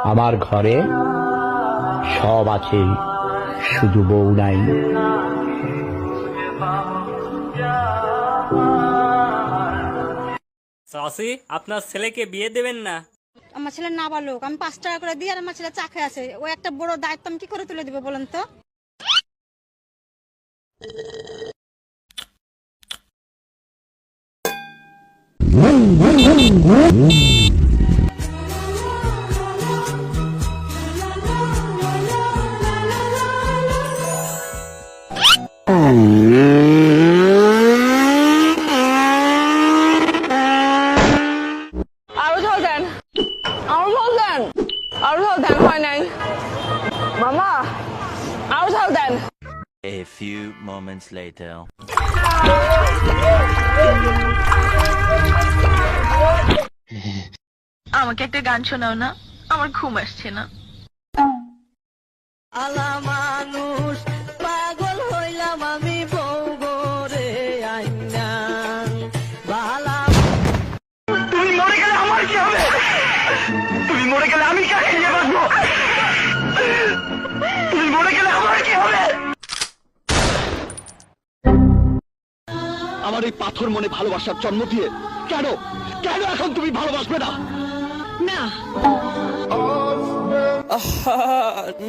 আমার ঘরে সব আছে, শুধু বউ নাই। চাচি, আপনার ছেলেকে বিয়ে দেবেন না? আমার ছেলে নাবালক, আমি 5 টাকা করে দিই আর আমার ছেলে চা খেয়ে আছে। ও একটা বড় দায়িত্ব আমি কি করে তুলে দিব বলেন তো? আরো ঝোল দেন, আরো ঝোল দেন, আরো ঝোল দেন, হয় নাই মামা, আরো ঝোল দেন। A few moments later. আমাকে একটা গান শোনাও না, আমার ঘুম আসছে না। আলা মানুষ পাগল হইলাম আমি বউ গরে আইনা বালা। তুমি মরে গেলে আমার কি হবে? তুমি মরে গেলে আমি কাকে নিয়ে বাঁচবো? তুমি মরে গেলে আমার কি হবে? আমার এই পাথর মনে ভালোবাসার জন্ম দিয়ে কেন কেন এখন তুমি ভালোবাসবে না?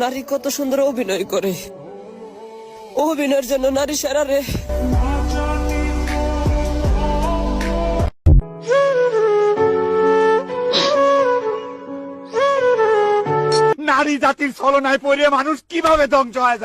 নারী কত সুন্দর অভিনয় করে, অভিনয়ের জন্য নারী সেরা রে। নারী জাতির ছলনায় পড়ে মানুষ কিভাবে ধ্বংস হয়?